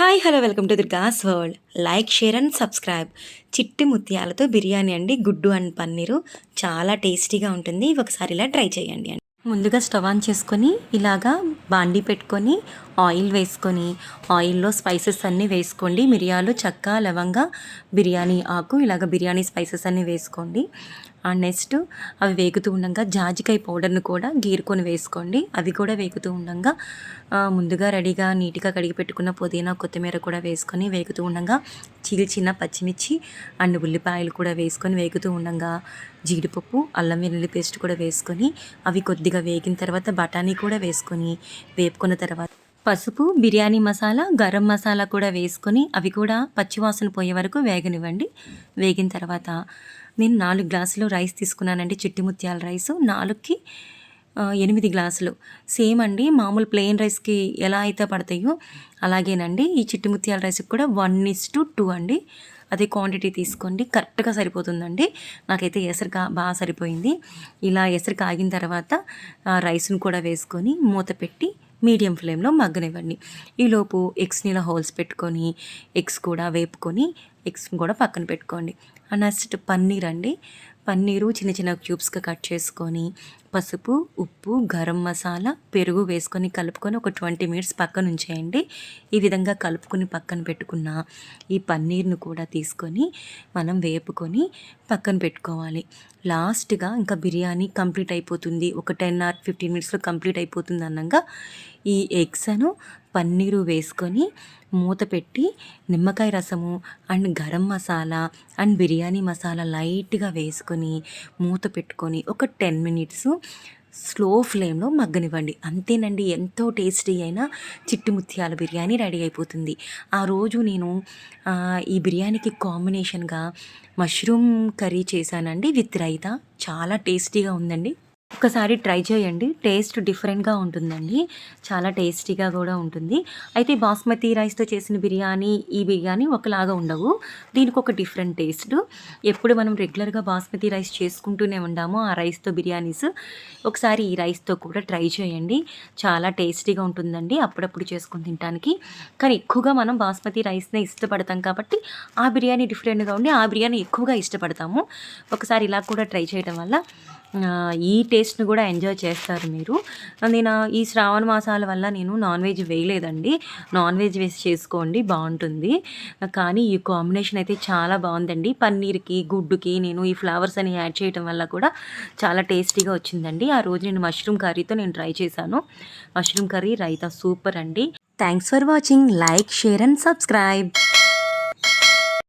Hi hello welcome to దుర్గాస్ world. Like share and subscribe. చిట్టి ముత్యాలతో బిర్యానీ అండి, గుడ్డు అండ్ పన్నీరు చాలా టేస్టీగా ఉంటుంది. ఒకసారి ఇలా ట్రై చేయండి. ముందుగా స్టవ్ ఆన్ చేసుకొని ఇలాగా బాండీ పెట్టుకొని ఆయిల్ వేసుకొని ఆయిల్లో స్పైసెస్ అన్నీ వేసుకోండి. మిరియాలు, చెక్క, లవంగ, బిర్యానీ ఆకు, ఇలాగ బిర్యానీ స్పైసెస్ అన్నీ వేసుకోండి. నెక్స్ట్ అవి వేగుతూ ఉండగా జాజికాయ పౌడర్ను కూడా గీరుకొని వేసుకోండి. అవి కూడా వేగుతూ ఉండగా ముందుగా రెడీగా నీట్గా కడిగి పెట్టుకున్న పుదీనా, కొత్తిమీర కూడా వేసుకొని వేగుతూ ఉండగా చిన్న పచ్చిమిర్చి అండ్ ఉల్లిపాయలు కూడా వేసుకొని వేగుతూ ఉండగా జీడిపప్పు, అల్లం వెల్లుల్లి పేస్ట్ కూడా వేసుకొని అవి కొద్దిగా వేగిన తర్వాత బఠానీ కూడా వేసుకొని వేపుకున్న తర్వాత పసుపు, బిర్యానీ మసాలా, గరం మసాలా కూడా వేసుకొని అవి కూడా పచ్చివాసన పోయే వరకు వేగనివ్వండి. వేగిన తర్వాత నేను 4 గ్లాసులు రైస్ తీసుకున్నానండి. చిట్టి ముత్యాల రైసు 4కి 8 గ్లాసులు. సేమ్ అండి, మామూలు ప్లెయిన్ రైస్కి ఎలా అయితే పడతాయో అలాగేనండి ఈ చిట్టి ముత్యాల రైస్కి కూడా 1:2 అండి. అదే క్వాంటిటీ తీసుకోండి, కరెక్ట్గా సరిపోతుందండి. నాకైతే ఎసరు బాగా సరిపోయింది. ఇలా ఎసరు కాగిన తర్వాత రైస్ను కూడా వేసుకొని మూత పెట్టి మీడియం ఫ్లేమ్లో మగ్గనివ్వండి. ఈలోపు ఎగ్స్ని ఇలా హోల్స్ పెట్టుకొని ఎగ్స్ కూడా వేపుకొని ఎగ్స్ని కూడా పక్కన పెట్టుకోండి. నెక్స్ట్ పన్నీర్ అండి. పన్నీరు చిన్న క్యూబ్స్గా కట్ చేసుకొని పసుపు, ఉప్పు, గరం మసాలా, పెరుగు వేసుకొని కలుపుకొని ఒక 20 మినిట్స్ పక్కన ఉంచేయండి. ఈ విధంగా కలుపుకొని పక్కన పెట్టుకున్న ఈ పన్నీర్ను కూడా తీసుకొని మనం వేపుకొని పక్కన పెట్టుకోవాలి. లాస్ట్గా ఇంకా బిర్యానీ కంప్లీట్ అయిపోతుంది, ఒక 10 or 15 మినిట్స్లో కంప్లీట్ అయిపోతుంది అనగా ఈ ఎగ్స్ను పన్నీరు వేసుకొని మూత పెట్టి నిమ్మకాయ రసము అండ్ గరం మసాలా అండ్ బిర్యానీ మసాలా లైట్గా వేసుకొని మూత పెట్టుకొని ఒక 10 మినిట్స్ స్లో ఫ్లేమ్లో మగ్గనివ్వండి. అంతేనండి, ఎంతో టేస్టీ అయిన చిట్టి ముత్యాల బిర్యానీ రెడీ అయిపోతుంది. ఆ రోజు నేను ఈ బిర్యానీకి కాంబినేషన్గా మష్రూమ్ కర్రీ చేశానండి విత్ రైతా. చాలా టేస్టీగా ఉందండి. ఒకసారి ట్రై చేయండి, టేస్ట్ డిఫరెంట్గా ఉంటుందండి, చాలా టేస్టీగా కూడా ఉంటుంది. అయితే బాస్మతి రైస్తో చేసిన బిర్యానీ ఈ బిర్యానీ ఒకలాగా ఉండవు, దీనికి ఒక డిఫరెంట్ టేస్ట్. ఎప్పుడు మనం రెగ్యులర్గా బాస్మతి రైస్ చేసుకుంటూనే ఉండాము ఆ రైస్తో బిర్యానీస్. ఒకసారి ఈ రైస్తో కూడా ట్రై చేయండి, చాలా టేస్టీగా ఉంటుందండి అప్పుడప్పుడు చేసుకుని తినడానికి. కానీ ఎక్కువగా మనం బాస్మతి రైస్నే ఇష్టపడతాం కాబట్టి ఆ బిర్యానీ డిఫరెంట్గా ఉండి ఆ బిర్యానీ ఎక్కువగా ఇష్టపడతాము. ఒకసారి ఇలా కూడా ట్రై చేయడం వల్ల ఈ టేస్ట్ని కూడా ఎంజాయ్ చేస్తారు మీరు. నేను ఈ శ్రావణ మాసాల వల్ల నేను నాన్ వెజ్ వేయలేదండి, నాన్ వెజ్ వేసి చేసుకోండి బాగుంటుంది. కానీ ఈ కాంబినేషన్ అయితే చాలా బాగుందండి. పన్నీర్కి, గుడ్డుకి నేను ఈ ఫ్లవర్స్ అని యాడ్ చేయడం వల్ల కూడా చాలా టేస్టీగా వచ్చిందండి. ఆ రోజు నేను మష్రూమ్ కర్రీతో నేను ట్రై చేశాను. మష్రూమ్ కర్రీ రైతా సూపర్ అండి. Thanks for watching. Like, share and subscribe.